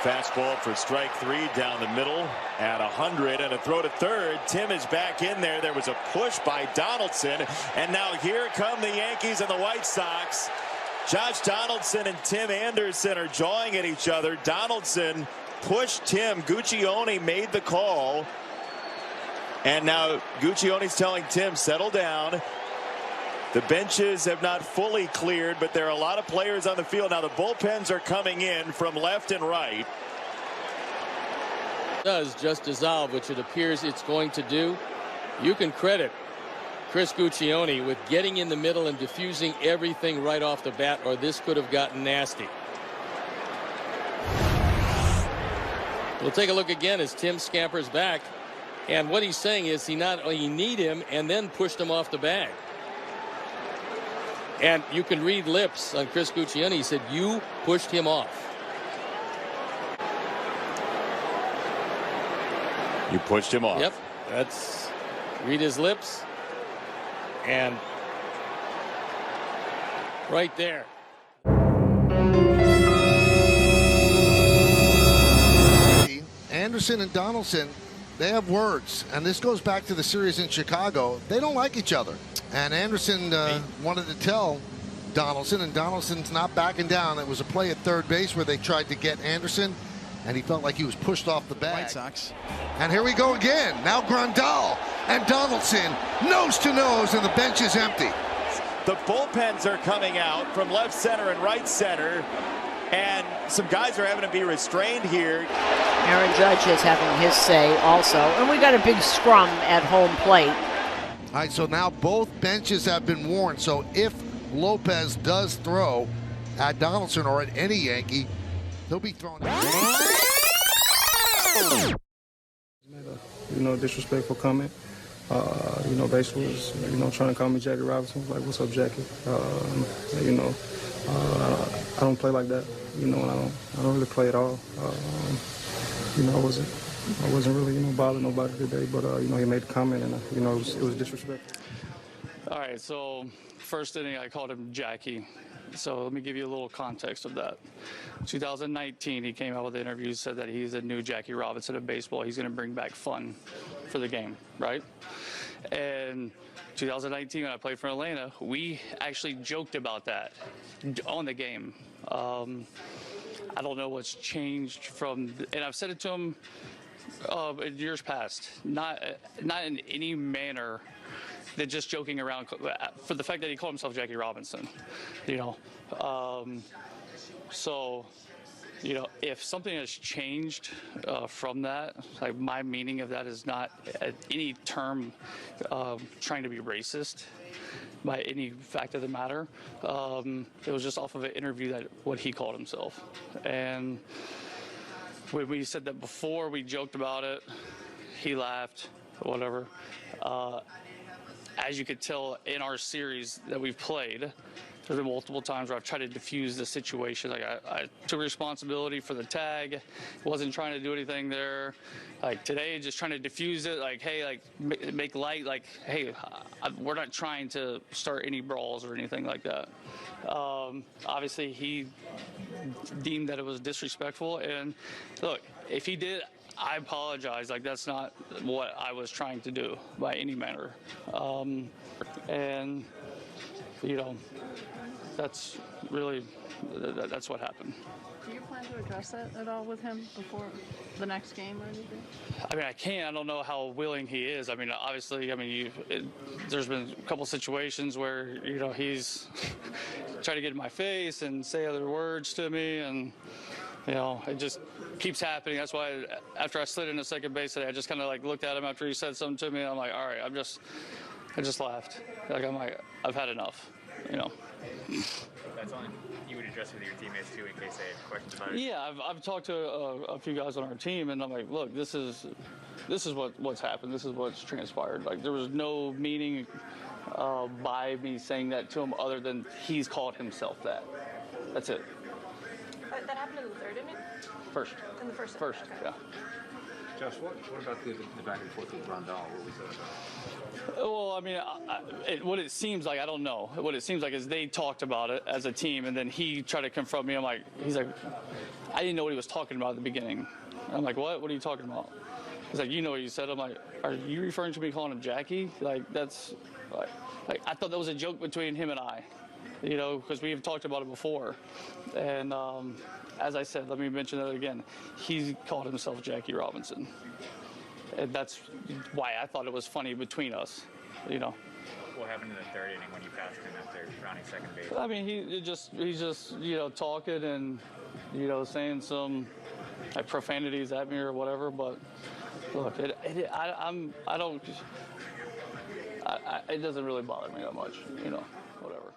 Fastball for strike 3 down the middle at 100, and a throw to third. Tim is back in there. There was a push by Donaldson, and now here come the Yankees and the White Sox. Josh Donaldson and Tim Anderson are jawing at each other. Donaldson pushed Tim. Guccione made the call, and now Guccione's telling Tim, settle down. The benches have not fully cleared, but there are a lot of players on the field. Now the bullpens are coming in from left and right. Does just dissolve, which it appears it's going to do. You can credit Chris Guccione with getting in the middle and diffusing everything right off the bat, or this could have gotten nasty. We'll take a look again as Tim scampers back, and what he's saying is he not only need him and then pushed him off the bag. And you can read lips on Chris Guccione. He said, you pushed him off. You pushed him off. Yep. That's read his lips. And right there. Anderson and Donaldson, they have words, and this goes back to the series in Chicago. They don't like each other, and Anderson wanted to tell Donaldson, and Donaldson's not backing down. It was a play at third base where they tried to get Anderson, and he felt like he was pushed off the bag. White Sox. And here we go again. Now Grandal and Donaldson nose to nose, and the bench is empty. The bullpens are coming out from left center and right center, and some guys are having to be restrained here. Aaron Judge is having his say also, and we got a big scrum at home plate. All right, so now both benches have been warned. So if Lopez does throw at Donaldson or at any Yankee, he'll be thrown. Disrespectful comment. Basically was, trying to call me Jackie Robinson. I was like, what's up, Jackie? I don't play like that. And I don't really play at all. I wasn't really, bothering nobody today, but, he made the comment, and, it was disrespectful. All right, so first inning, I called him Jackie. So let me give you a little context of that. 2019, he came out with an interview, said that he's the new Jackie Robinson of baseball. He's going to bring back fun for the game, right? And 2019, when I played for Atlanta, we actually joked about that on the game. I don't know what's changed from, and I've said it to him in years past, not in any manner than just joking around, for the fact that he called himself Jackie Robinson, So, if something has changed from that, like my meaning of that is not at any term trying to be racist by any fact of the matter. It was just off of an interview that what he called himself. And when we said that before, we joked about it, he laughed, whatever. As you could tell in our series that we've played, there's been multiple times where I've tried to diffuse the situation. Like I took responsibility for the tag, wasn't trying to do anything there. Like today, just trying to diffuse it. Like, hey, like make light. Like, hey, we're not trying to start any brawls or anything like that. Obviously, he deemed that it was disrespectful. And look, if he did, I apologize. Like, that's not what I was trying to do by any manner. That's really, that's what happened. Do you plan to address that at all with him before the next game or anything? I mean, I can't. I don't know how willing he is. I mean, obviously, there's been a couple situations where, he's tried to get in my face and say other words to me, and, it just keeps happening. That's why after I slid into second base today, I just kind of like looked at him after he said something to me, and I'm like, all right, I just laughed. Like, I've had enough, That's something you would address with your teammates too in case they have questions about it? Yeah, I've talked to a few guys on our team, and I'm like, look, this is what's happened. This is what's transpired. Like, there was no meaning by me saying that to him other than he's called himself that. That's it. That happened in the third inning? First. In the first. First, okay. yeah. Josh, what about the back and forth with Rondell? What was that about? Well, I mean, what it seems like, I don't know. What it seems like is they talked about it as a team, and then he tried to confront me. He's like, I didn't know what he was talking about at the beginning. I'm like, what? What are you talking about? He's like, you know what you said. I'm like, are you referring to me calling him Jackie? Like, that's, like I thought that was a joke between him and I, you know, because we've talked about it before. And as I said, let me mention that again. He called himself Jackie Robinson. And that's why I thought it was funny between us, you know. What happened in the third inning when you passed him after rounding second base? I mean, he's just you know, talking and, you know, saying some like profanities at me or whatever. But look, it doesn't really bother me that much, you know, whatever.